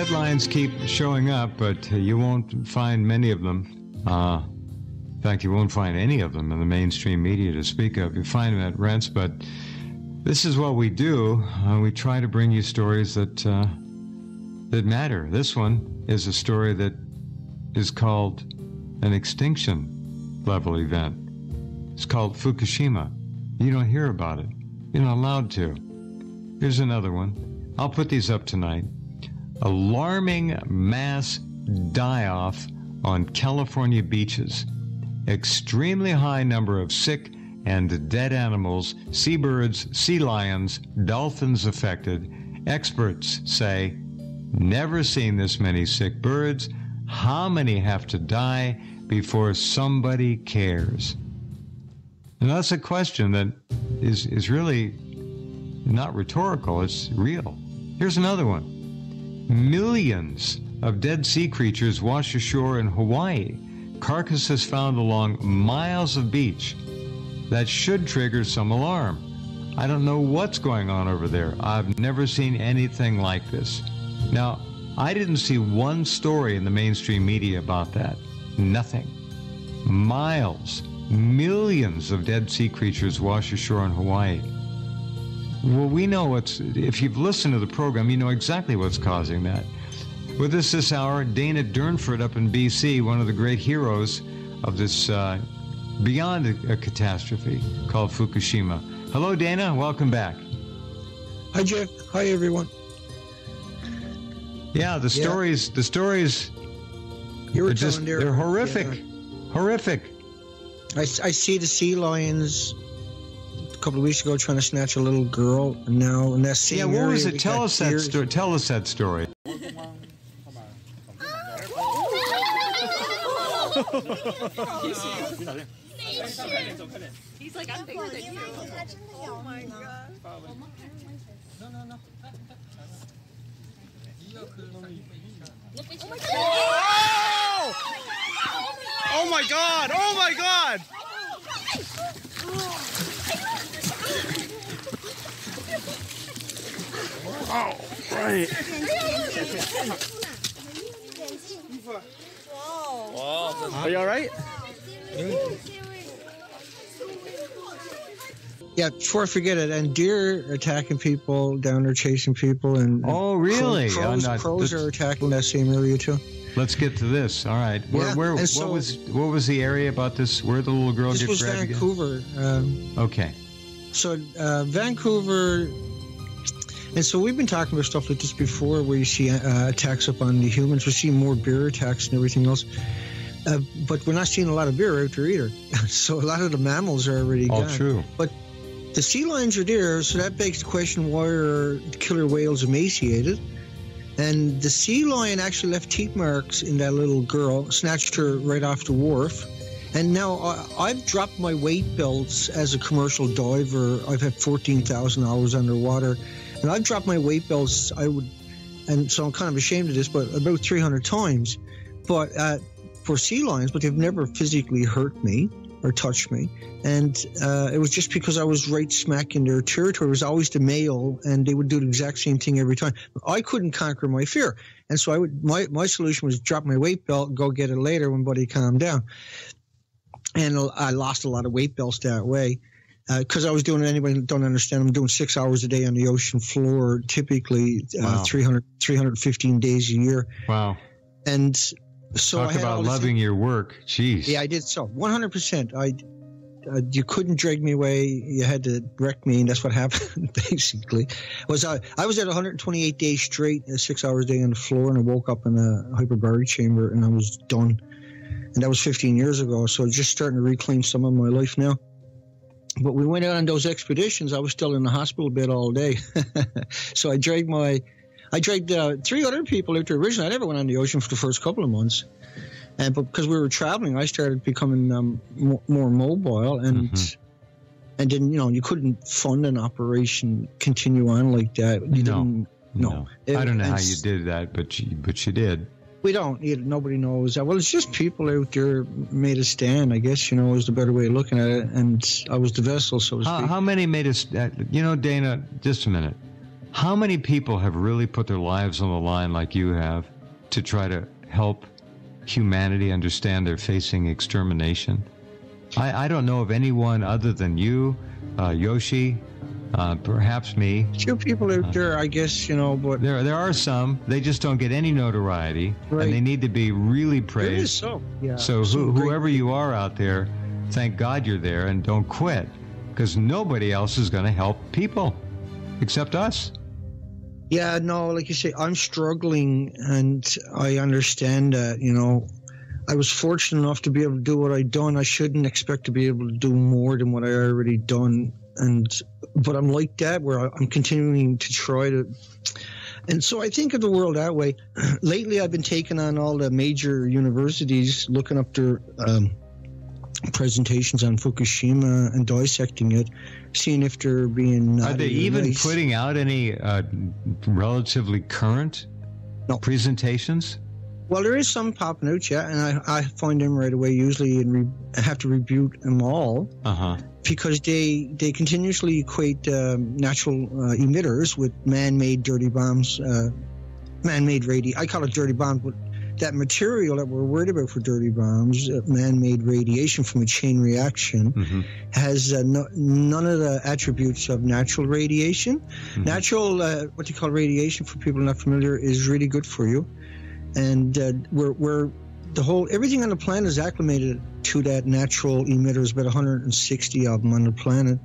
headlines keep showing up, but you won't find many of them. In fact, you won't find any of them in the mainstream media to speak of. You find them at rents, but this is what we do. We try to bring you stories that matter. This one is a story that is called an extinction level event. It's called Fukushima. You don't hear about it. You're not allowed to. Here's another one. I'll put these up tonight. Alarming mass die-off on California beaches. Extremely high number of sick and dead animals, seabirds, sea lions, dolphins affected. Experts say, never seen this many sick birds. How many have to die before somebody cares? And that's a question that is really not rhetorical, it's real. Here's another one. Millions of dead sea creatures wash ashore in Hawaii. Carcasses found along miles of beach. That should trigger some alarm. I don't know what's going on over there. I've never seen anything like this. Now, I didn't see one story in the mainstream media about that. Nothing. Miles, millions of dead sea creatures wash ashore in Hawaii. Well, we know if you've listened to the program, you know exactly what's causing that. With us this hour, Dana Durnford up in BC, one of the great heroes of this beyond a catastrophe called Fukushima. Hello, Dana. Welcome back. Hi, Jeff. Hi, everyone. Yeah, the stories. You were telling there. They're horrific. Horrific. I see the sea lions a couple of weeks ago trying to snatch a little girl, and now in that same area. Yeah, what was it? Tell us that story. Tell us that story. He's like, I'm bigger than you. Oh my god. No. Oh my god! Oh my god! Oh, right. Wow. Are you all right? Yeah, before I forget it, and deer attacking people down there, chasing people, and oh, really? Crows are attacking that same area too. Let's get to this. All right. What was the area about this? Where the little girl this gets grabbed? This was Vancouver. Okay. So Vancouver, and so we've been talking about stuff like this before, where you see attacks up on the humans. We're seeing more bear attacks and everything else. But we're not seeing a lot of bear out there either. So a lot of the mammals are already gone. Oh, true. But the sea lions are there, so that begs the question, why are killer whales emaciated? And the sea lion actually left teeth marks in that little girl, snatched her right off the wharf. And now I've dropped my weight belts as a commercial diver. I've had 14,000 hours underwater. And I've dropped my weight belts, and so I'm kind of ashamed of this, but about 300 times. But for sea lions, but they've never physically hurt me or touched me. And it was just because I was right smack in their territory. It was always the male, and they would do the exact same thing every time. I couldn't conquer my fear. And so my solution was drop my weight belt and go get it later when buddy calmed down. And I lost a lot of weight belts that way. Because I was doing it, anybody don't understand, I'm doing 6 hours a day on the ocean floor, typically 315 days a year. Wow. And so talk about loving your work. Jeez. Yeah, I did so. 100%. You couldn't drag me away. You had to wreck me, and that's what happened, basically. I was at 128 days straight, 6 hours a day on the floor, and I woke up in a hyperbaric chamber, and I was done. And that was 15 years ago, so just starting to reclaim some of my life now. But we went out on those expeditions. I was still in the hospital bed all day. So I dragged 300 people out there originally. I never went on the ocean for the first couple of months. But because we were traveling, I started becoming more mobile. And then, you couldn't fund an operation continue on like that. No. I don't know how you did that, but you did. We don't. Nobody knows. Well, it's just people out there made a stand, I guess, is the better way of looking at it. And I was the vessel, so to speak. How many made us, Dana, just a minute. How many people have really put their lives on the line like you have to try to help humanity understand they're facing extermination? I don't know of anyone other than you, Yoshi, perhaps me. Few people out there, I guess, but There are some. They just don't get any notoriety, Right. and they need to be really praised. there is so. Yeah. So whoever you are out there, thank God you're there, and don't quit, because nobody else is going to help people except us. Yeah, no, like you say, I'm struggling, and I understand that, I was fortunate enough to be able to do what I'd done. I shouldn't expect to be able to do more than what I already done. But I'm like that, where I'm continuing to try to. And so I think of the world that way. Lately, I've been taking on all the major universities, looking up their presentations on Fukushima and dissecting it, seeing if they're being. Are they even putting out any relatively current presentations? Well, there is some popping out, yeah, and I find them right away usually, and I have to rebuke them all because they continuously equate natural emitters with man-made dirty bombs, man-made I call it dirty bombs, but that material that we're worried about for dirty bombs, man-made radiation from a chain reaction, has none of the attributes of natural radiation. Natural, what you call radiation, for people not familiar, is really good for you. And everything on the planet is acclimated to that natural emitters, about 160 of them on the planet.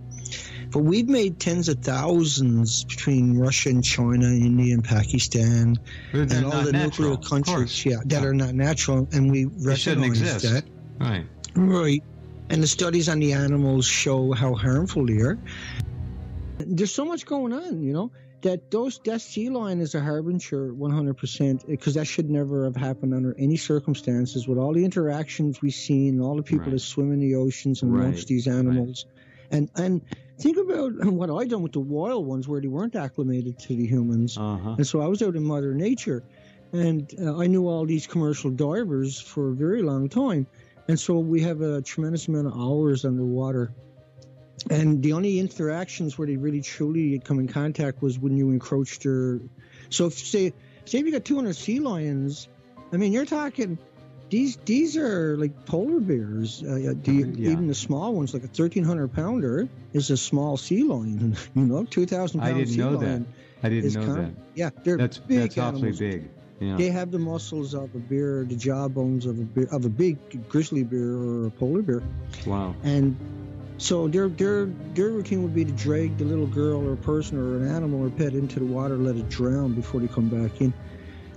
But we've made tens of thousands between Russia and China, India and Pakistan, and all the nuclear countries that are not natural, and we recognize that. Right. Right. And the studies on the animals show how harmful they are. There's so much going on, that sea lion is a harbinger 100%, because that should never have happened under any circumstances, with all the interactions we've seen, all the people that swim in the oceans and amongst these animals. And think about what I done with the wild ones, where they weren't acclimated to the humans. And so I was out in Mother Nature, and I knew all these commercial divers for a very long time. And so we have a tremendous amount of hours underwater. And the only interactions where they really truly come in contact was when you encroach their. So say if you got 200 sea lions, I mean, you're talking. These are like polar bears. Even the small ones, like a 1,300 pounder, is a small sea lion. 2,000 pound. I didn't know that. I didn't know that. Yeah, that's big. That's awfully big. Yeah. They have the muscles of a bear, the jawbones of a big grizzly bear or a polar bear. Wow. And so their routine would be to drag the little girl or person or an animal or pet into the water, let it drown before they come back in.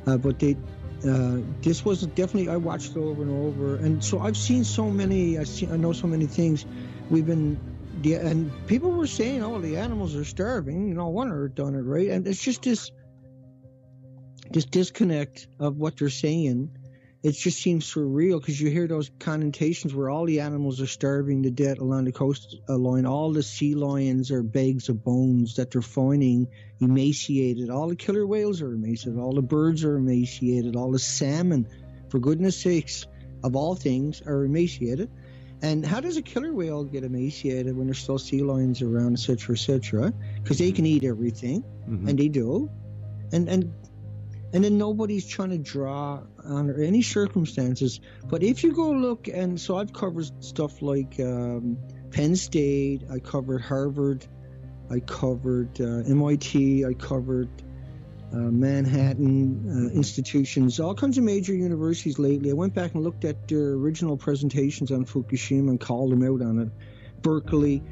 But this was definitely, I watched it over and over, and so I've seen so many. I know so many things. And people were saying, "Oh, the animals are starving." No wonder they're done it right, and it's just this disconnect of what they're saying. It just seems surreal, because you hear those connotations where all the animals are starving to death along the coastline. All the sea lions are bags of bones that they're finding, emaciated. All the killer whales are emaciated. All the birds are emaciated. All the salmon, for goodness sakes, of all things, are emaciated. And how does a killer whale get emaciated when there's still sea lions around, et cetera, et cetera? Because they can eat everything, and they do. And then nobody's trying to draw under any circumstances. But if you go look, and so I've covered stuff like Penn State, I covered Harvard, I covered MIT, I covered Manhattan institutions, all kinds of major universities lately. I went back and looked at their original presentations on Fukushima and called them out on it. Berkeley,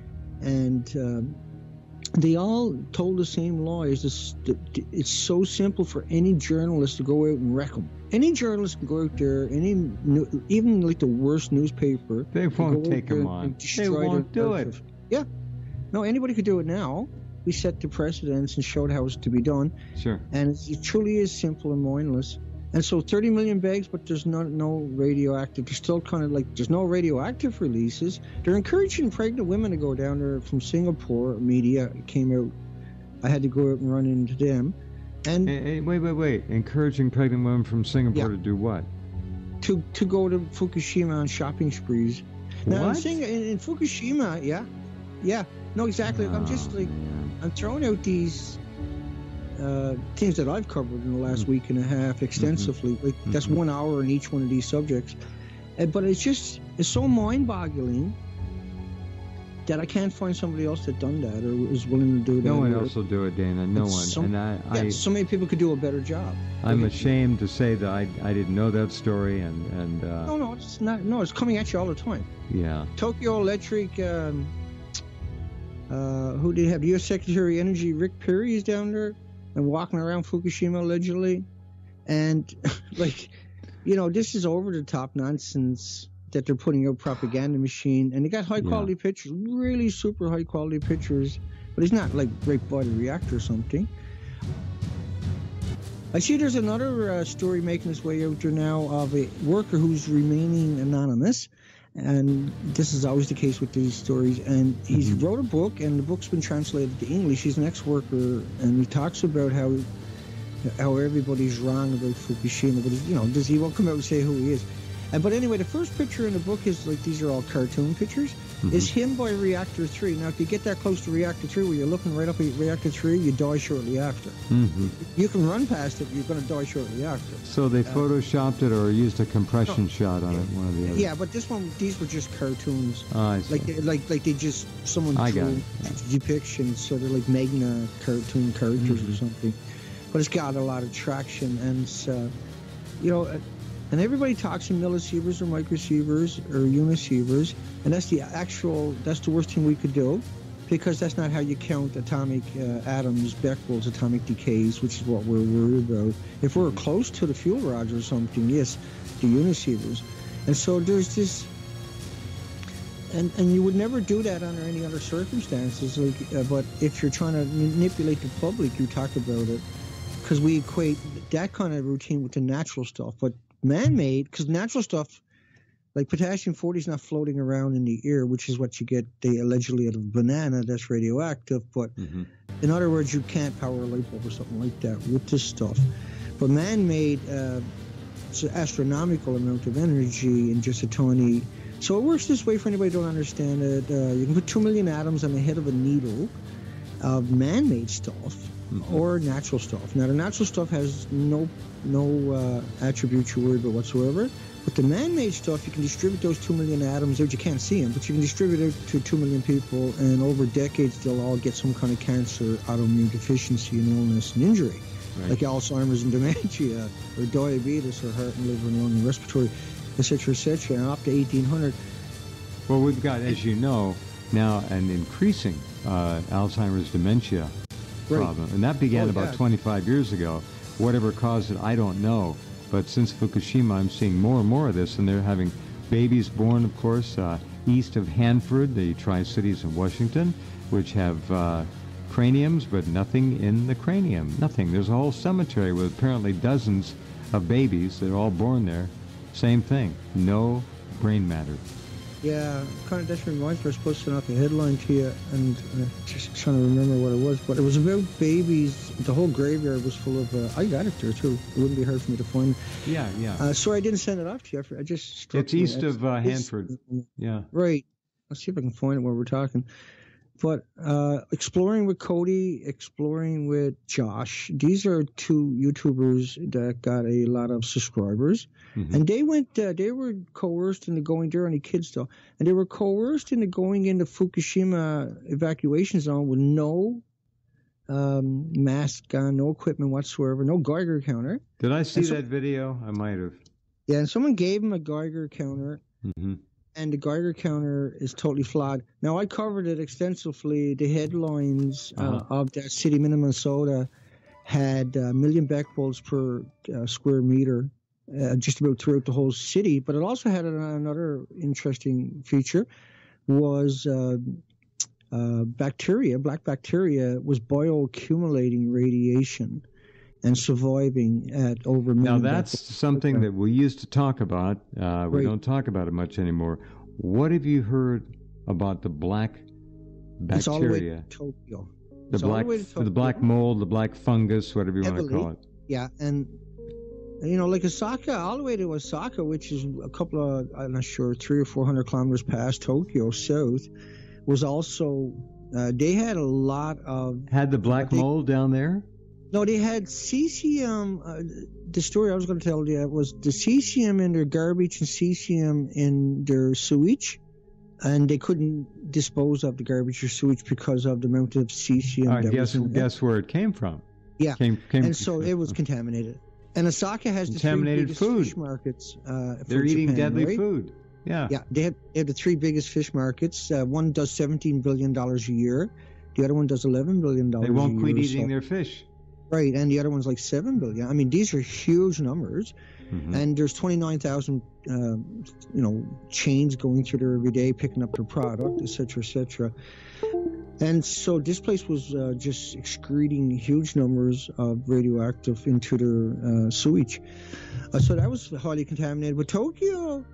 and they all told the same lies. It's so simple for any journalist to go out and wreck them. Any journalist can go out there, even like the worst newspaper. They won't take them on. They won't do it. Yeah. No, anybody could do it now. We set the precedents and showed how it's to be done. Sure. And it truly is simple and mindless. And so 30 million bags, but there's no radioactive. There's still kind of like, there's no radioactive releases. They're encouraging pregnant women to go down there from Singapore. Media came out. I had to go out and run into them. And wait. Encouraging pregnant women from Singapore to do what? To go to Fukushima on shopping sprees. Now, I'm saying in Fukushima, yeah. No, exactly. I'm just like, I'm throwing out these things that I've covered in the last week and a half extensively. Like that's 1 hour in each one of these subjects. But it's so mind-boggling that I can't find somebody else that done that or is willing to do that. No one else will do it, Dana. No one. And so many people could do a better job. I'm ashamed to say that I didn't know that story, and no, it's not. No, it's coming at you all the time. Yeah. Tokyo Electric. Who do you have? U.S. Secretary of Energy Rick Perry is down there and walking around Fukushima allegedly, and this is over the top nonsense that they're putting out propaganda machine, and they got high quality pictures, really super high quality pictures, but it's not like right by the reactor or something. I see there's another story making its way out there now of a worker who's remaining anonymous, and this is always the case with these stories, and he's wrote a book, and the book's been translated to English. He's an ex-worker, and he talks about how everybody's wrong about Fukushima, but he won't come out and say who he is. But anyway, the first picture in the book is these are all cartoon pictures. Is him by Reactor 3. Now, if you get that close to Reactor 3, where you're looking right up at Reactor 3, you die shortly after. You can run past it, but you're going to die shortly after. So they photoshopped it or used a compression shot on it, one or the other. Yeah, but these were just cartoons. I see. Like they just someone drew depictions, so they're like Magna cartoon characters or something. But it's got a lot of traction, and it's, and everybody talks in millisieverts or microsieverts or unisieverts, and that's the worst thing we could do, because that's not how you count atomic atoms, Becquerel's atomic decays, which is what we're worried about. If we're close to the fuel rods or something, yes, the unisievers. And so there's this, and you would never do that under any other circumstances. But if you're trying to manipulate the public, you talk about it, because we equate that kind of routine with the natural stuff. But man-made, because natural stuff like potassium-40 is not floating around in the air, which is what you get allegedly out of a banana that's radioactive. But in other words, you can't power a light bulb or something like that with this stuff. But man-made, it's an astronomical amount of energy in just a tiny. So it works this way for anybody who don't understand it. You can put 2 million atoms on the head of a needle of man-made stuff or natural stuff. Now, the natural stuff has no attributes you worry about whatsoever. But the man-made stuff, you can distribute those 2 million atoms out. You can't see them, but you can distribute it to 2 million people, and over decades, they'll all get some kind of cancer, autoimmune deficiency, and illness and injury, like Alzheimer's and dementia, or diabetes, or heart and liver and lung and respiratory, etc., and up to 1800. Well, we've got, as you know, now an increasing Alzheimer's dementia problem, and that began about 25 years ago. Whatever caused it, I don't know. But since Fukushima, I'm seeing more and more of this, and they're having babies born, of course, east of Hanford, the Tri-Cities of Washington, which have craniums, but nothing in the cranium. Nothing. There's a whole cemetery with apparently dozens of babies that are all born there. Same thing. No brain matter. Yeah, kind of just reminds me, I was supposed to send out the headline to you, and just trying to remember what it was, but it was about babies. The whole graveyard was full of, I got it there too. It wouldn't be hard for me to find. Yeah. Sorry I didn't send it off to you. I just struck It's east of Hanford. Yeah. Right. Let's see if I can find it while we're talking. But exploring with Cody, exploring with Josh, these are two YouTubers that got a lot of subscribers. And they were coerced into going, they're only kids though, and they were coerced into going into Fukushima evacuation zone with no mask on, no equipment whatsoever, no Geiger counter. Did I see that video? I might have. Yeah, and someone gave him a Geiger counter. And the Geiger counter is totally flawed. Now, I covered it extensively. The headlines of that city, Minnesota, had a million becquerels per square meter, just about throughout the whole city. But it also had another interesting feature, was bacteria, black bacteria, was bioaccumulating radiation and surviving at over a million. Now, that's something that we used to talk about. We don't talk about it much anymore. What have you heard about the black bacteria? It's all the way to Tokyo. The black mold, the black fungus, whatever you want to call it. Yeah, and, like Osaka, all the way to Osaka, which is a couple of, I'm not sure, 300 or 400 kilometers past Tokyo south, was also, they had a lot of... Had the black mold down there? No, they had cesium. The story I was going to tell you was the cesium in their garbage and cesium in their sewage, and they couldn't dispose of the garbage or sewage because of the amount of cesium. Guess where it came from? Yeah, and so it was contaminated. And Osaka has the three biggest fish markets. They're eating Japan, deadly right? food. Yeah. Yeah, they have the three biggest fish markets. One does $17 billion a year. The other one does $11 billion a year. They won't quit eating their fish. Right, and the other one's like $7 billion. I mean, these are huge numbers. Mm-hmm. And there's 29,000, chains going through there every day, picking up their product, et cetera. And so this place was just excreting huge numbers of radioactive into their sewage. So that was highly contaminated. But Tokyo,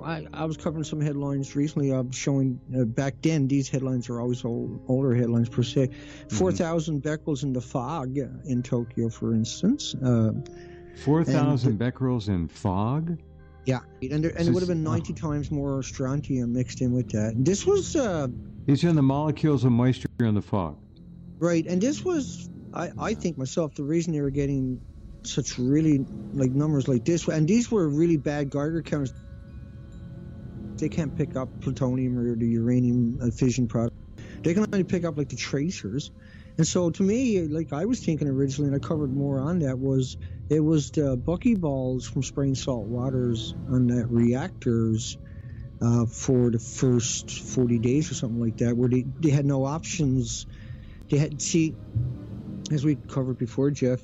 I was covering some headlines recently of showing back then, these headlines are always older headlines per se, 4,000 becquerels in the fog in Tokyo, for instance. 4,000 becquerels in fog? Yeah, and it would have been 90 times more strontium mixed in with that. This was... These are the molecules of moisture in the fog. Right, and this was, I think myself, the reason they were getting such really like numbers like this, and these were really bad Geiger counters. They can't pick up plutonium or the uranium fission product. They can only pick up like the tracers. And so to me, like I was thinking originally, and I covered more on that, it was the buckyballs from spraying salt waters on that reactors for the first 40 days or something like that, where they had no options. They had, see, as we covered before, Jeff,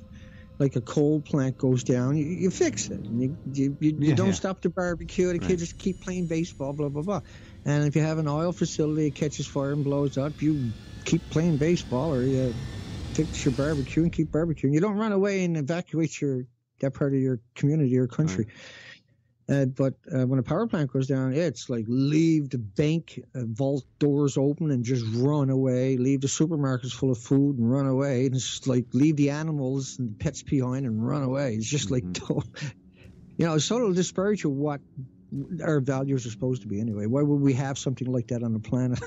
like a coal plant goes down, you fix it. You don't stop the barbecue. The kids just keep playing baseball, blah, blah, blah. And if you have an oil facility, it catches fire and blows up, you keep playing baseball, or you fix your barbecue and keep barbecuing. You don't run away and evacuate that part of your community or country. But when a power plant goes down, it's like leave the bank vault doors open and just run away. Leave the supermarkets full of food and run away. And it's just like leave the animals and pets behind and run away. It's just like, it's sort of disparage of what our values are supposed to be anyway. Why would we have something like that on the planet?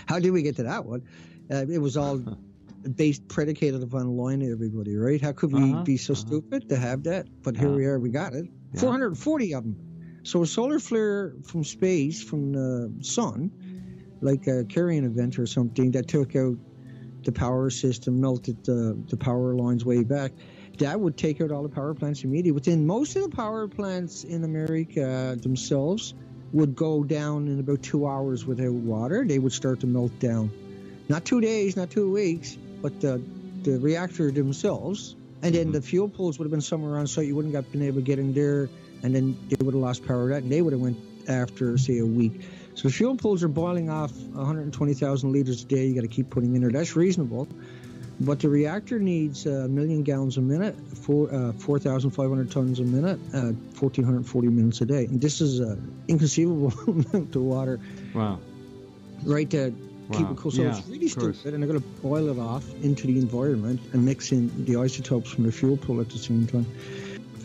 How did we get to that one? It was all predicated upon lying to everybody, right? How could we be so stupid to have that? But here we are, we got it. 440 of them. So a solar flare from space, from the sun, like a carrying event or something that took out the power system, melted the power lines way back, that would take out all the power plants immediately. Within most of the power plants in America themselves would go down in about 2 hours without water. They would start to melt down. Not 2 days, not 2 weeks, but the reactor themselves. And then the fuel pools would have been somewhere on site. You wouldn't have been able to get in there, and then they would have lost power to that, and they would have went after, say, a week. So the fuel pools are boiling off 120,000 liters a day. You got to keep putting in there. That's reasonable. But the reactor needs 1 million gallons a minute, 4,500 tons a minute, 1,440 minutes a day. And this is an inconceivable amount of water. Wow. Right to keep it cool. So it's really stupid, and they're going to boil it off into the environment and mix in the isotopes from the fuel pool at the same time.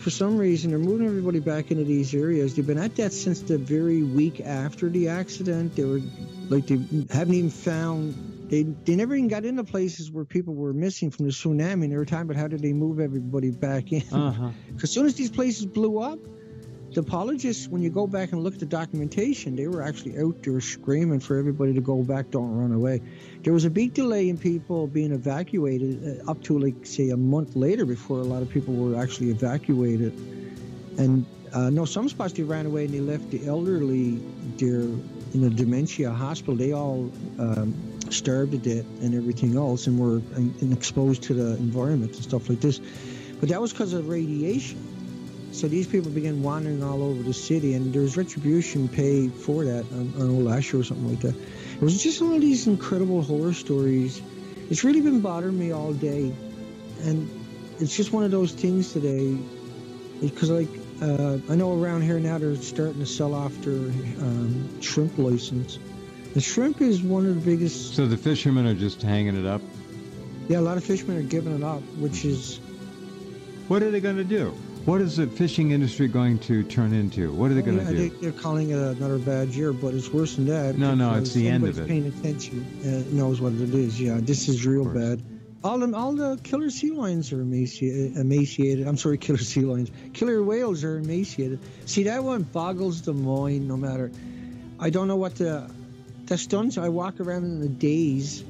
For some reason, they're moving everybody back into these areas. They've been at that since the very week after the accident. They were like, they haven't even found... They never even got into places where people were missing from the tsunami. And they were talking about how did they move everybody back in. Because as soon as these places blew up, the apologists, when you go back and look at the documentation, they were actually out there screaming for everybody to go back, don't run away. There was a big delay in people being evacuated up to, like, say, a month later before a lot of people were actually evacuated. And some spots they ran away and they left the elderly there in a dementia hospital. They all starved to death and everything else and were exposed to the environment and stuff like this. But that was because of radiation. So these people began wandering all over the city, and there was retribution paid for that on Old Asher or something like that. It was just one of these incredible horror stories. It's really been bothering me all day, and it's just one of those things today. Because, like, I know around here now they're starting to sell off their shrimp license. The shrimp is one of the biggest... So the fishermen are just hanging it up? Yeah, a lot of fishermen are giving it up, which is... What are they going to do? What is the fishing industry going to turn into? What are they going to do? They're calling it another bad year, but it's worse than that. No, it's the end of it. Paying attention knows what it is. Yeah, this is real bad. All the killer sea lions are emaciated. I'm sorry, killer sea lions. Killer whales are emaciated. See, that one boggles the mind. No matter, I don't know what that stuns. I walk around in a daze.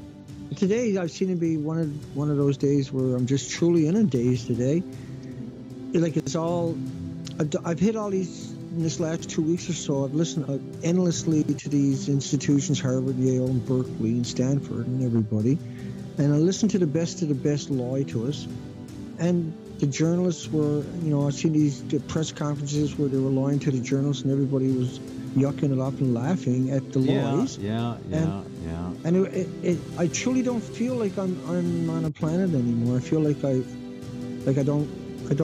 Today, I've seen it be one of those days where I'm just truly in a daze today. Like it's all. I've hit all these in this last 2 weeks or so. I've listened endlessly to these institutions: Harvard, Yale, and Berkeley, and Stanford, and everybody. And I listened to the best lie to us. And the journalists were, I've seen these press conferences where they were lying to the journalists and everybody was yucking it up and laughing at the lies. Yeah. And I truly don't feel like I'm on a planet anymore. I feel like I don't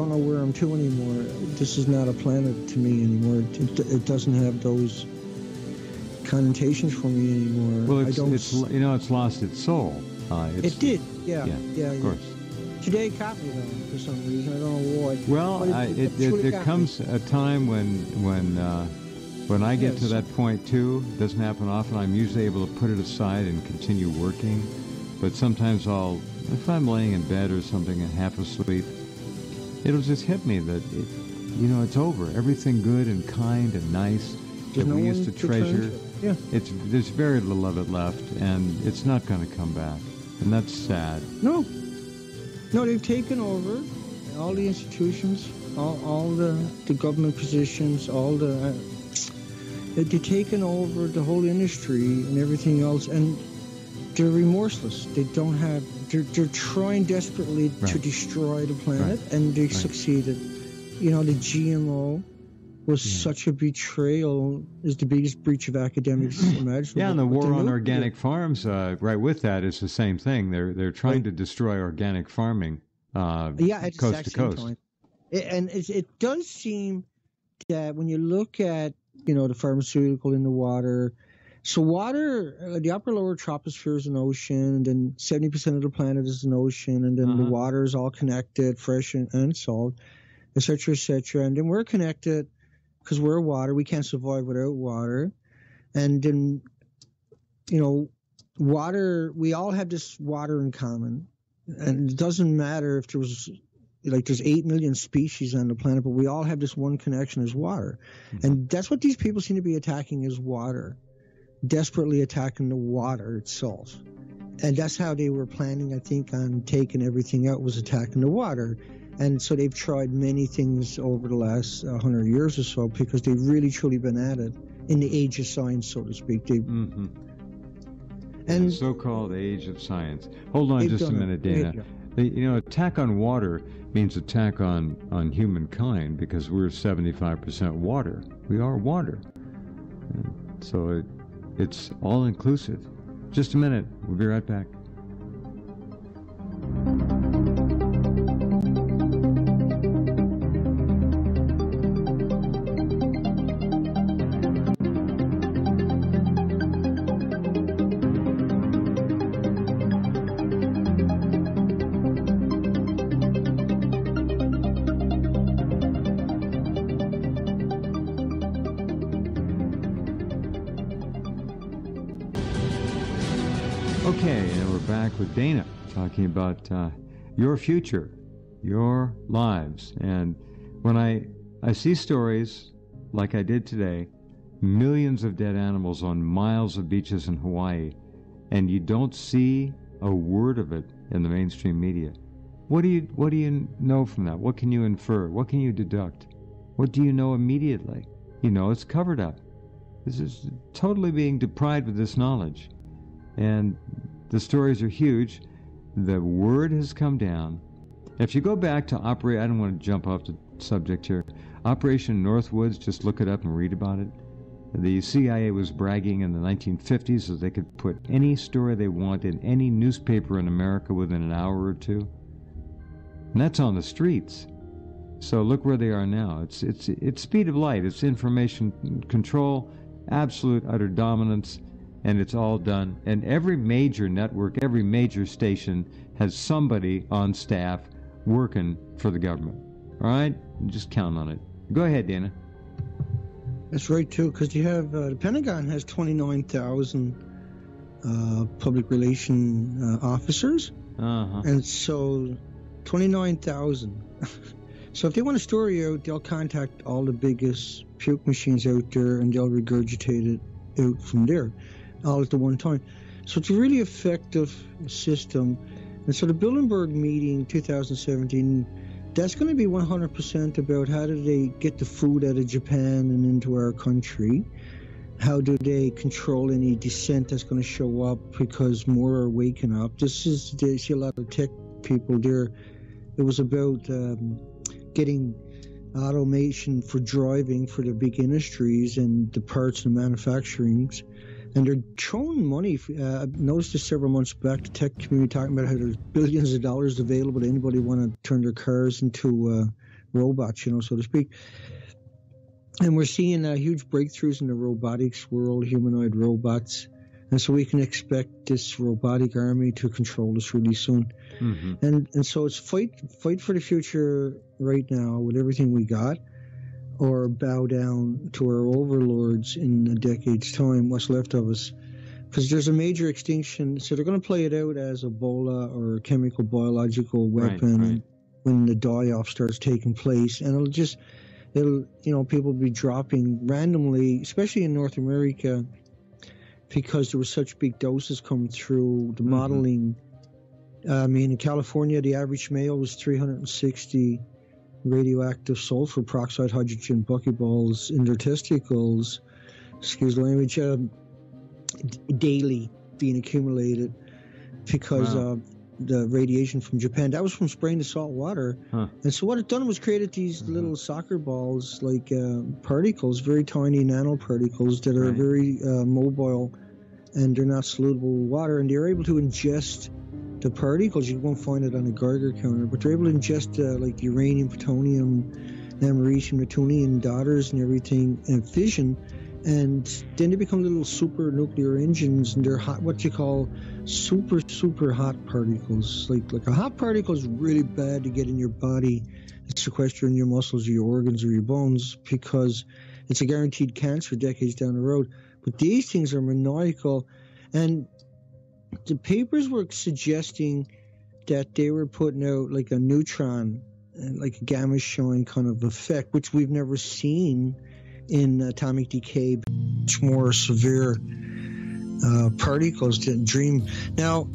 know where I'm to anymore. This is not a planet to me anymore. It doesn't have those connotations for me anymore. Well, it's lost its soul. It did, yeah, of course. Today caught me though for some reason. I don't know why. Well, there comes a time when I get to that point too. It doesn't happen often. I'm usually able to put it aside and continue working. But sometimes if I'm laying in bed or something and half asleep, it'll just hit me that it's over. Everything good and kind and nice that we used to treasure. Yeah. There's very little of it left, and it's not going to come back. And that's sad. No, they've taken over all the institutions, all the government positions, they've taken over the whole industry and everything else, and they're remorseless. They don't have. They're trying desperately to destroy the planet, and they succeeded. The GMO was such a betrayal. Is the biggest breach of academics imaginable. Yeah, and the war on organic farms, right with that, is the same thing. They're trying to destroy organic farming, at coast to coast. Time. It does seem that when you look at the pharmaceutical in the water. So water, the upper lower troposphere is an ocean, and then 70% of the planet is an ocean, and then the water is all connected, fresh and salt, et cetera, and then we're connected because we're water. We can't survive without water. And then, water, we all have this water in common. And it doesn't matter if there's 8 million species on the planet, but we all have this one connection as water. Mm-hmm. And that's what these people seem to be attacking is water. Desperately attacking the water itself. And that's how they were planning, I think, on taking everything out, was attacking the water. And so they've tried many things over the last 100 years or so because they've really, truly been at it in the age of science, so to speak. And the so-called age of science. Hold on just a minute, Dana. Attack on water means attack on humankind because we're 75% water. We are water. And so it's all-inclusive. Just a minute. We'll be right back. Okay, and we're back with Dana talking about your future, your lives. And when I see stories like I did today, millions of dead animals on miles of beaches in Hawaii, and you don't see a word of it in the mainstream media, what do you know from that? What can you infer? What can you deduct? What do you know immediately? It's covered up. This is totally being deprived of this knowledge. And the stories are huge. The word has come down. If you go back to I don't want to jump off the subject here. Operation Northwoods, just look it up and read about it. The CIA was bragging in the 1950s that they could put any story they want in any newspaper in America within an hour or two. And that's on the streets. So look where they are now. It's speed of light. It's information control, absolute utter dominance. And it's all done. And every major network, every major station has somebody on staff working for the government. All right? Just count on it. Go ahead, Dana. That's right, too, because you have the Pentagon has 29,000 public relation officers. And so 29,000. So if they want a story out, they'll contact all the biggest puke machines out there, and they'll regurgitate it out from there, all at the one time. So it's a really effective system. And so the Bilderberg meeting 2017, that's going to be 100% about how do they get the food out of Japan and into our country. How do they control any dissent that's going to show up because more are waking up? They see a lot of tech people there. It was about getting automation for driving for the big industries and the parts and manufacturings. And they're throwing money. I noticed this several months back, the tech community talking about how there's billions of dollars available to anybody want to turn their cars into robots, so to speak. And we're seeing huge breakthroughs in the robotics world, humanoid robots. And so we can expect this robotic army to control us really soon. And so it's fight for the future right now with everything we got, or bow down to our overlords in a decade's time, what's left of us. Because there's a major extinction, so they're going to play it out as Ebola or a chemical biological weapon Right. when the die-off starts taking place. And people will be dropping randomly, especially in North America, because there were such big doses coming through the modeling. In California, the average male was 360 radioactive sulfur peroxide hydrogen buckyballs in their testicles, excuse the language, daily being accumulated because of the radiation from Japan. That was from spraying the salt water. And so what it done was created these little soccer balls, like particles, very tiny nanoparticles that are very mobile, and they're not soluble in water, and they're able to ingest the particles. You won't find it on a Geiger counter, but they're able to ingest like uranium, plutonium, americium, neptunium daughters and everything, and fission, and then they become little super nuclear engines, and they're hot, what you call super hot particles. Like a hot particle is really bad to get in your body and sequester in your muscles or your organs or your bones, because it's a guaranteed cancer decades down the road. But these things are maniacal, and the papers were suggesting that they were putting out like a neutron, like a gamma showing kind of effect, which we've never seen in atomic decay, much more severe particles than dream. Now,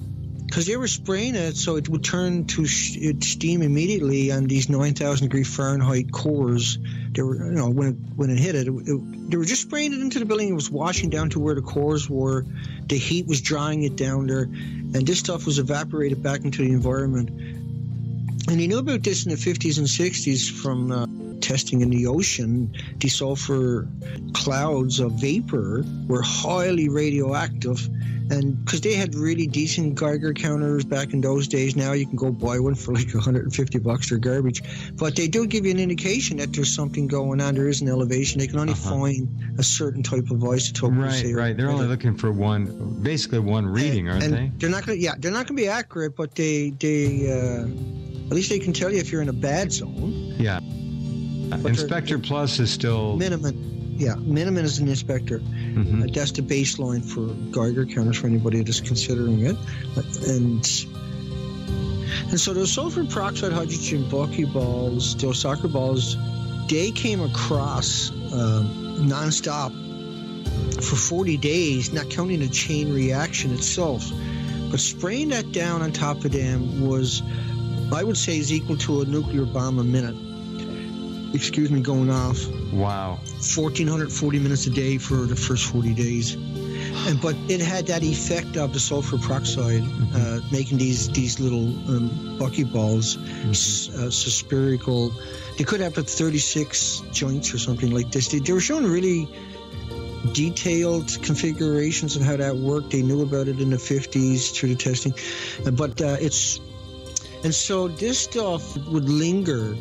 because they were spraying it, so it would turn to steam immediately on these 9,000 degree Fahrenheit cores. They were, when it hit it, they were just spraying it into the building. It was washing down to where the cores were. The heat was drying it down there, and this stuff was evaporated back into the environment. And they knew about this in the 50s and 60s from testing in the ocean. The sulfur clouds of vapor were highly radioactive, and because they had really decent Geiger counters back in those days. Now you can go buy one for like $150. They're garbage, but they do give you an indication that there's something going on. There is an elevation. They can only find a certain type of isotope. Right. They're only looking for basically one reading, aren't they? They're not going to be accurate, but they at least they can tell you if you're in a bad zone. Yeah. Inspector Plus is still minimum. Yeah, minimum is an inspector. That's the baseline for Geiger counters for anybody that's considering it. And so those sulfur peroxide hydrogen buckyballs, those soccer balls, they came across nonstop for 40 days, not counting the chain reaction itself. But spraying that down on top of them was, I would say, is equal to a nuclear bomb a minute. Going off. Wow. 1,440 minutes a day for the first 40 days. But it had that effect of the sulfur peroxide, making these little buckyballs so spherical. They could have 36 joints or something like this. They were showing really detailed configurations of how that worked. They knew about it in the 50s through the testing. And so this stuff would linger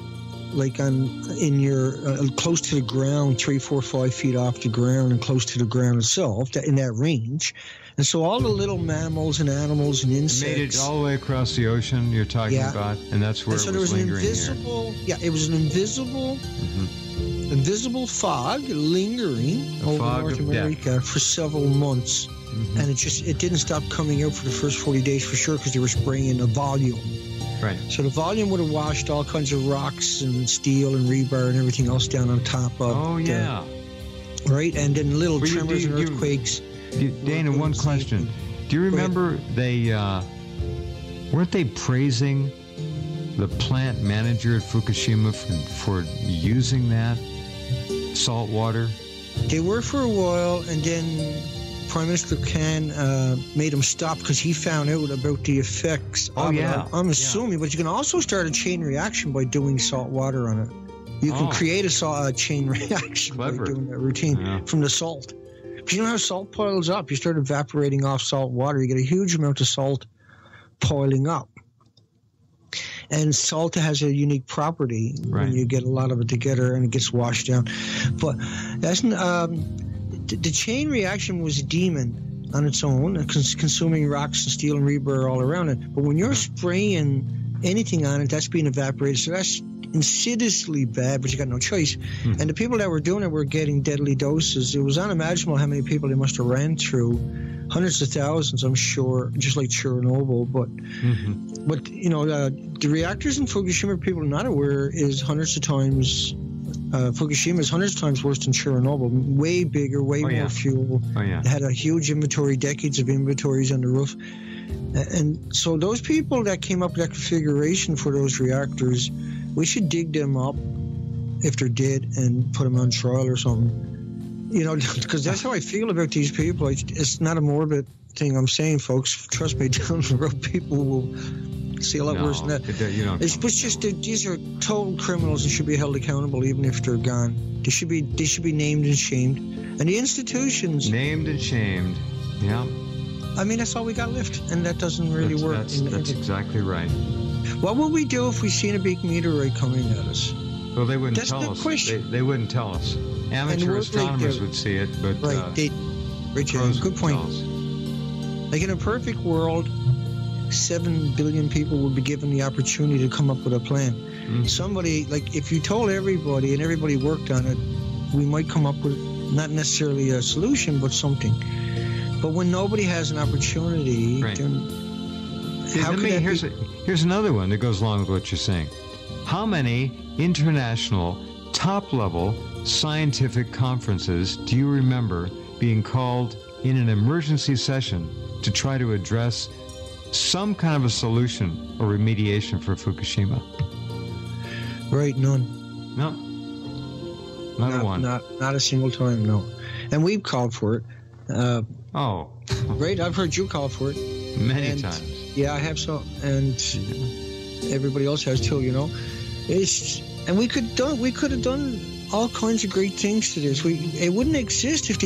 like in your close to the ground, 3, 4, 5 feet off the ground, and close to the ground itself, in that range. And so all the little mammals and animals and insects made it all the way across the ocean. You're talking about, and that's where and so it was lingering it was an invisible fog lingering over North America for several months. and it didn't stop coming out for the first 40 days for sure because they were spraying a volume. Right. So the volume would have washed all kinds of rocks and steel and rebar and everything else down on top of. Oh yeah. Right, and then little tremors and earthquakes. Dana, one question: do you remember weren't they praising the plant manager at Fukushima for using that salt water? They were for a while, and then Prime Minister Khan made him stop because he found out about the effects of it. I'm assuming, but you can also start a chain reaction by doing salt water on it. You can create a chain reaction by doing that routine from the salt. Because you know how salt piles up? You start evaporating off salt water, you get a huge amount of salt piling up. And salt has a unique property when you get a lot of it together and it gets washed down. But that's the chain reaction was a demon on its own, consuming rocks and steel and rebar all around it. But when you're spraying anything on it, that's being evaporated. So that's insidiously bad, but you got no choice. And the people that were doing it were getting deadly doses. It was unimaginable how many people they must have ran through. Hundreds of thousands, I'm sure, just like Chernobyl. But you know, the reactors in Fukushima, people are not aware, is hundreds of times. Fukushima is hundreds of times worse than Chernobyl. Way bigger, way more fuel. It had a huge inventory, decades of inventories on the roof. And so those people that came up with that configuration for those reactors, we should dig them up if they're dead and put them on trial or something. You know, because that's how I feel about these people. It's not a morbid thing I'm saying, folks. Trust me, down the road, people will see a lot worse than that. It's just that these are total criminals and should be held accountable even if they're gone. They should be named and shamed. And the institutions... Named and shamed, yeah. I mean, that's all we got left, and that doesn't really work. That's exactly right. What would we do if we seen a big meteorite coming at us? Well, they wouldn't tell us. They wouldn't tell us. Amateur astronomers would see it, but good point. Like in a perfect world, 7 billion people would be given the opportunity to come up with a plan. Somebody, like if you told everybody and everybody worked on it, we might come up with not necessarily a solution, but something. But when nobody has an opportunity, then here's another one that goes along with what you're saying. How many international top-level scientific conferences do you remember being called in an emergency session to try to address some kind of a solution or remediation for Fukushima? Right, none. No. Not one. Not a single time, no. And we've called for it. Right, I've heard you call for it. Many times. Yeah, I have so, and everybody else has too, you know. And we could have done all kinds of great things to this. It wouldn't exist if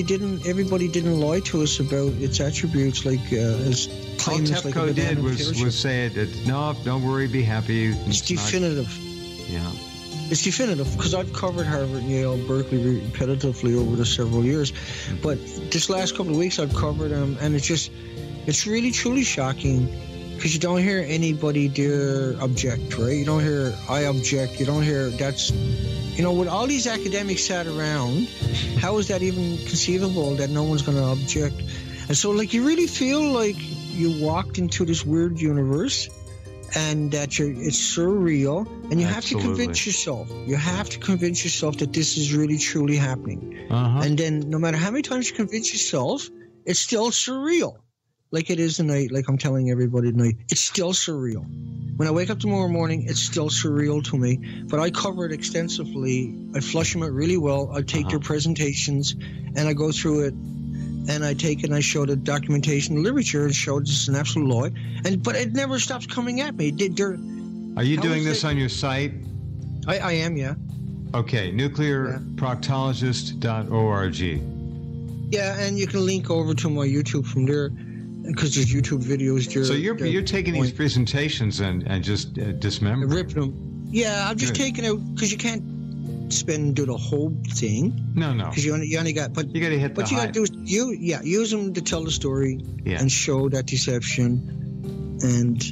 everybody didn't lie to us about its attributes, like as claims like TEPCO did was say that no, don't worry, be happy. It's definitive. It's definitive because I've covered Harvard, Yale, Berkeley repetitively over the several years, but this last couple of weeks I've covered them, and it's really truly shocking. Because you don't hear anybody dare object, right? You don't hear, I object. You don't hear, that's, you know, when all these academics sat around, how is that even conceivable that no one's going to object? And so, like, you really feel like you walked into this weird universe and that it's surreal, and you have to convince yourself. You have to convince yourself that this is really, truly happening. And then no matter how many times you convince yourself, it's still surreal. Like it is tonight, like I'm telling everybody tonight. It's still surreal. When I wake up tomorrow morning, it's still surreal to me. But I cover it extensively. I flush them out really well. I take their presentations, and I go through it, and I take it and I show the documentation, the literature, and show it's an absolute lie. But it never stops coming at me. Are you doing this on your site? I am, yeah. Okay, nuclearproctologist.org. Yeah, and you can link over to my YouTube from there. Because there's YouTube videos there. So you're taking these presentations and just dismembering, ripping them. Yeah, I'm just taking out because you can't do the whole thing. No. Because you only got. But you got to hit. What you got to do is use them to tell the story and show that deception. And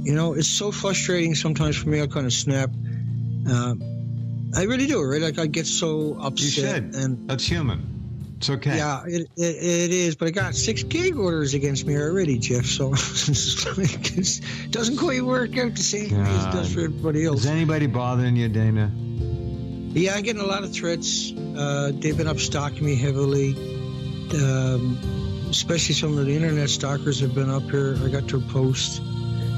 you know, it's so frustrating sometimes for me. I kind of snap. I really do, right? Like I get so upset. You should. And that's human. It's okay. Yeah, it is, but I got 6 gag orders against me already, Jeff, so it doesn't quite work out the same way as it does for everybody else. Is anybody bothering you, Dana? Yeah, I'm getting a lot of threats. They've been up stalking me heavily. Especially some of the internet stalkers have been up here. I got their post.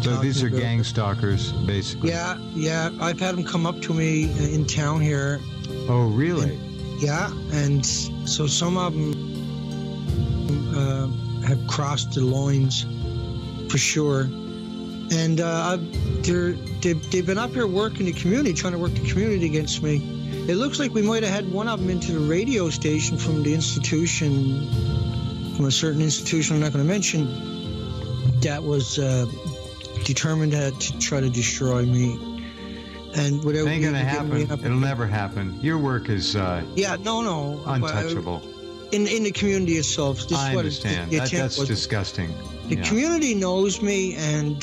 So these are gang stalkers, basically. Yeah. I've had them come up to me in town here. Oh, really? And so some of them have crossed the lines for sure. And they've been up here working the community, trying to work the community against me. It looks like we might have had one of them into the radio station from the institution, from a certain institution I'm not going to mention, that was determined to try to destroy me. And without ain't gonna happen. It'll never happen. Your work is untouchable. In the community itself. I understand. That's disgusting. The community knows me, and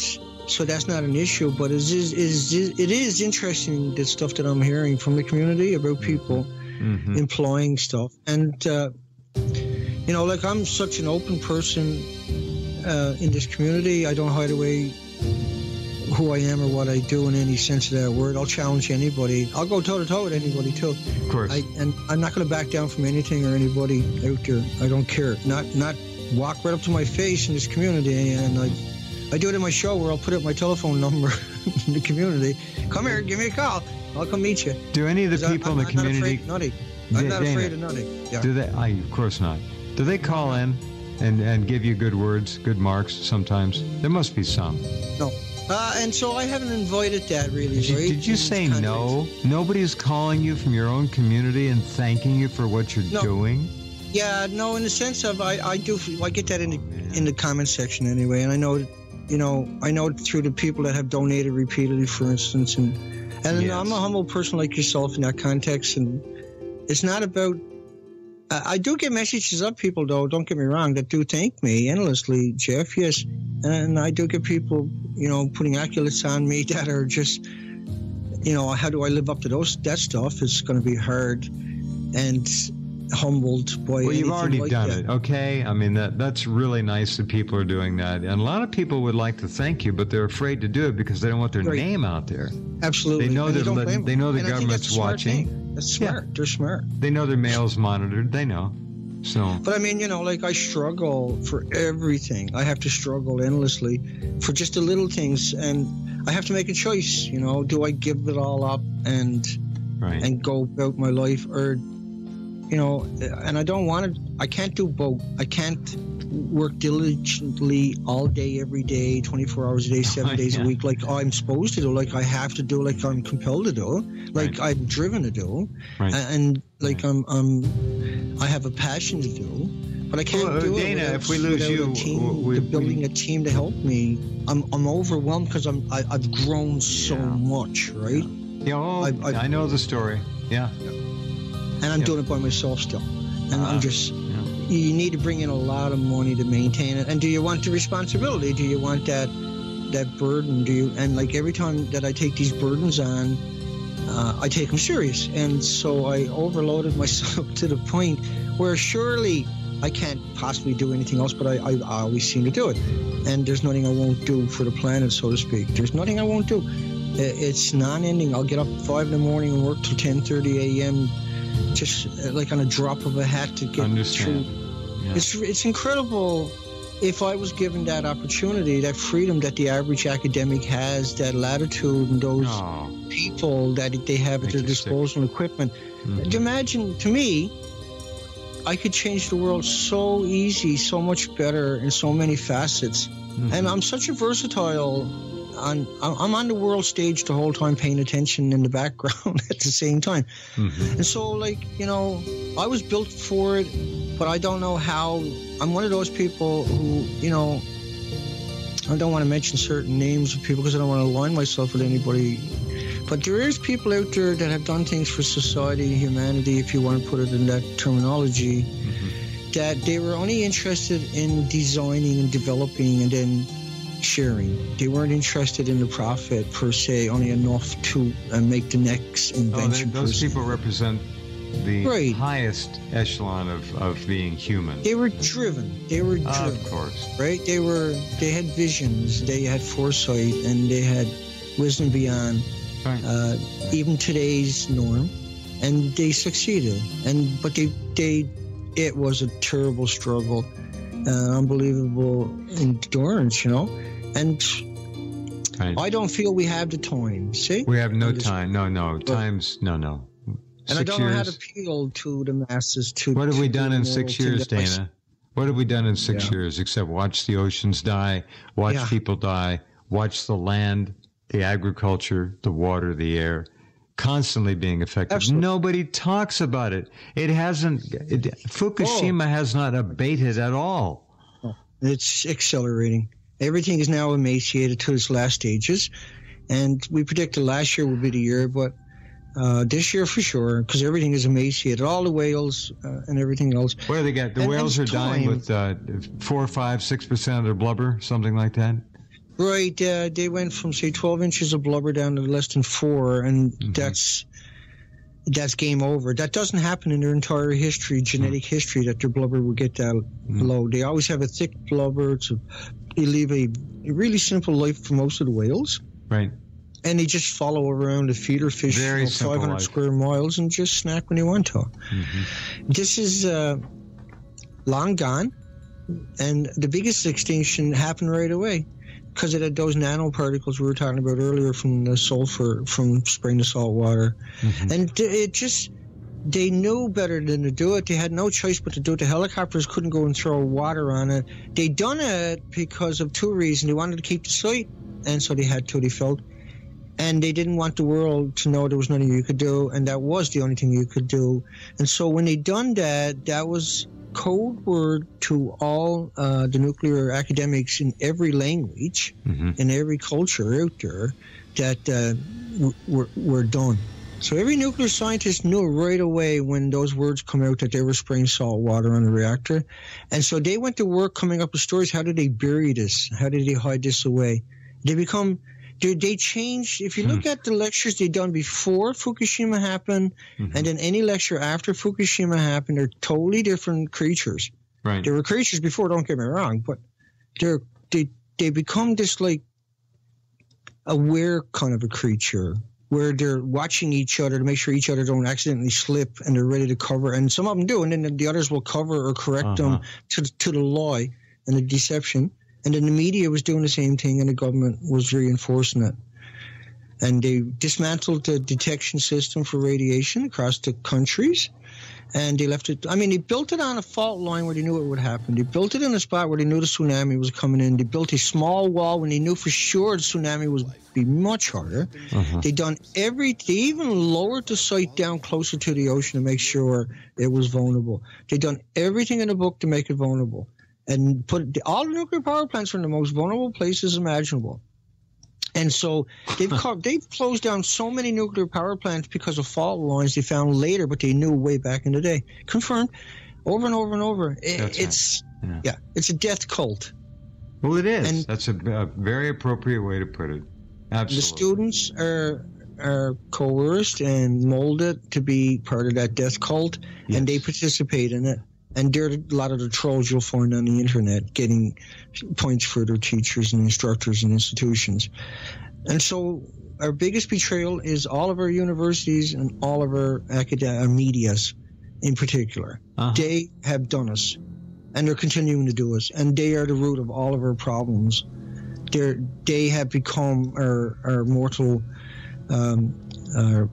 so that's not an issue. But it is interesting, the stuff that I'm hearing from the community about people employing stuff. And like, I'm such an open person in this community. I don't hide away who I am or what I do in any sense of that word. I'll challenge anybody. I'll go toe-to-toe with anybody, too. Of course. And I'm not going to back down from anything or anybody out there. I don't care. Not walk right up to my face in this community. And I do it in my show where I'll put up my telephone number in the community. Come here, give me a call. I'll come meet you. Do any of the people in the community... I'm not afraid of nutting. Yeah. Do they? Of course not. Do they call in and give you good words, good marks sometimes? There must be some. No. And so I haven't invited that, really. Did you say no? Nobody's calling you from your own community and thanking you for what you're doing? Yeah, no, in the sense of I get that in the comment section anyway, and I know through the people that have donated repeatedly, for instance, and yes. I'm a humble person like yourself in that context, and it's not about. I do get messages of people, though, don't get me wrong, that do thank me endlessly, Jeff, yes. And I do get people, putting accolades on me that are just, how do I live up to that stuff? It's going to be hard and humbled by Well, you've already like done that. it, okay? I mean, that's really nice that people are doing that. And a lot of people would like to thank you, but they're afraid to do it because they don't want their name out there. Absolutely. They know the government's watching. That's smart. Yeah. They're smart. They know their mail's monitored. They know. So. But I mean, I struggle for everything. I have to struggle endlessly for just the little things, and I have to make a choice. Do I give it all up and go about my life, or and I don't want to. I can't do both. I can't work diligently all day, every day, 24 hours a day, 7 days a week, like I'm supposed to do, like I have to do, like I'm compelled to do, like I'm driven to do, and like I have a passion to do, but I can't do Dana, it if we lose you, building a team to help me. I'm overwhelmed because I've grown so much, right? Yeah, I know the story. Yeah. And I'm doing it by myself still. And I'm just, you need to bring in a lot of money to maintain it. And do you want the responsibility? Do you want that burden? And like every time that I take these burdens on, I take them serious. And so I overloaded myself to the point where surely I can't possibly do anything else, but I always seem to do it. And there's nothing I won't do for the planet, so to speak. There's nothing I won't do. It's non-ending. I'll get up at 5 in the morning and work till 10:30 a.m., just like on a drop of a hat to get through. Yeah. It's incredible. If I was given that opportunity, that freedom that the average academic has, that latitude and those people that they have at their disposal equipment. Imagine, to me, I could change the world so easy, so much better in so many facets. And I'm such a versatile... I'm on the world stage the whole time, paying attention in the background at the same time. And so, I was built for it, but I don't know how. I'm one of those people who, I don't want to mention certain names of people because I don't want to align myself with anybody. But there is people out there that have done things for society, humanity, if you want to put it in that terminology, that they were only interested in designing and developing and then sharing. They weren't interested in the profit per se, only enough to make the next invention. Those people represent the highest echelon of being human. They were driven. Of course. Right? They had visions, they had foresight, and they had wisdom beyond even today's norm, and they succeeded. But it was a terrible struggle, unbelievable endurance, and I don't feel we have the time. See, we have no time. No. Times no. And I don't know how to appeal to the masses. What have we done in 6 years, Dana? What have we done in 6 years except watch the oceans die, watch people die, watch the land, the agriculture, the water, the air, constantly being affected? Absolutely. Nobody talks about it. It hasn't. Fukushima has not abated at all. It's accelerating. Everything is now emaciated to its last stages, and we predicted last year would be the year, but this year for sure, because everything is emaciated. All the whales and everything else. What do they get? The whales are dying with 4, 5, 6% of their blubber, something like that? Right. They went from, say, 12 inches of blubber down to less than 4, and that's game over. That doesn't happen in their entire history, genetic history, that their blubber will get that low. They always have a thick blubber. They live a really simple life for most of the whales. Right. And they just follow around the feeder fish 500 square miles and just snack when they want to. This is long gone, and the biggest extinction happened right away because it had those nanoparticles we were talking about earlier from the sulfur from spraying the salt water. And they knew better than to do it. They had no choice but to do it. The helicopters couldn't go and throw water on it. They done it because of two reasons. They wanted to keep the site, and so they had to, they felt. And they didn't want the world to know there was nothing you could do, and that was the only thing you could do. And so when they done that, that was code word to all the nuclear academics in every language, in every culture out there, that we're done. So every nuclear scientist knew right away when those words come out that they were spraying salt water on the reactor. And so they went to work coming up with stories. How did they bury this? How did they hide this away? They changed. If you look at the lectures they done before Fukushima happened, and then any lecture after Fukushima happened, they're totally different creatures. Right. There were creatures before, don't get me wrong, but they become this like aware kind of a creature where they're watching each other to make sure each other don't accidentally slip, and they're ready to cover. And some of them do, and then the others will cover or correct them to the lie and the deception. And then the media was doing the same thing, and the government was reinforcing it. And they dismantled the detection system for radiation across the countries, and they left it. I mean, they built it on a fault line where they knew it would happen. They built it in a spot where they knew the tsunami was coming in. They built a small wall when they knew for sure the tsunami would be much harder. They even lowered the site down closer to the ocean to make sure it was vulnerable. They done everything in the book to make it vulnerable. And all the nuclear power plants are in the most vulnerable places imaginable. And so they've closed down so many nuclear power plants because of fault lines they found later, but they knew way back in the day. Confirmed over and over and over. It's a death cult. Well, it is. And that's a very appropriate way to put it. Absolutely. The students are coerced and molded to be part of that death cult, and they participate in it. And there are a lot of the trolls you'll find on the internet getting points for their teachers and instructors and institutions. And so our biggest betrayal is all of our universities and all of our medias in particular. They have done us, and they're continuing to do us, and they are the root of all of our problems. They have become our mortal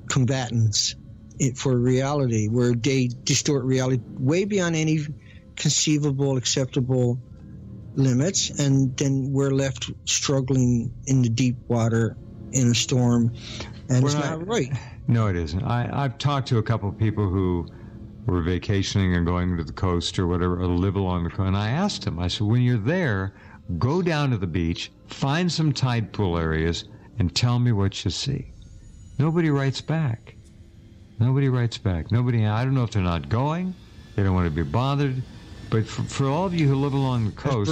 combatants for reality, where they distort reality way beyond any conceivable, acceptable limits, and then we're left struggling in the deep water in a storm, and it's not right. No, it isn't. I've talked to a couple of people who were vacationing and going to the coast or whatever, or live along the coast, and I asked them, I said, when you're there, go down to the beach, find some tide pool areas, and tell me what you see. Nobody writes back. I don't know if they're not going. They don't want to be bothered. But for all of you who live along the coast,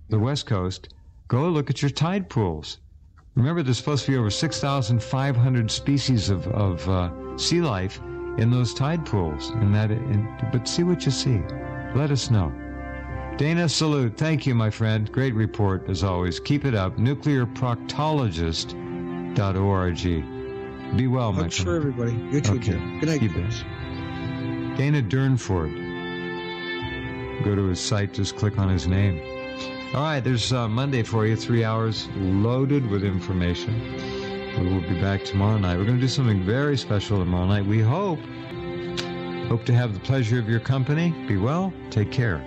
the West Coast, go look at your tide pools. Remember, there's supposed to be over 6,500 species of sea life in those tide pools. But see what you see. Let us know. Dana, salute. Thank you, my friend. Great report, as always. Keep it up. nuclearproctologist.org. Be well, my friend. Thanks for everybody. You too, Okay. Jim. Good night. You bet. Dana Durnford. Go to his site, just click on his name. All right, there's Monday for you, 3 hours loaded with information. We will be back tomorrow night. We're going to do something very special tomorrow night. We hope to have the pleasure of your company. Be well. Take care.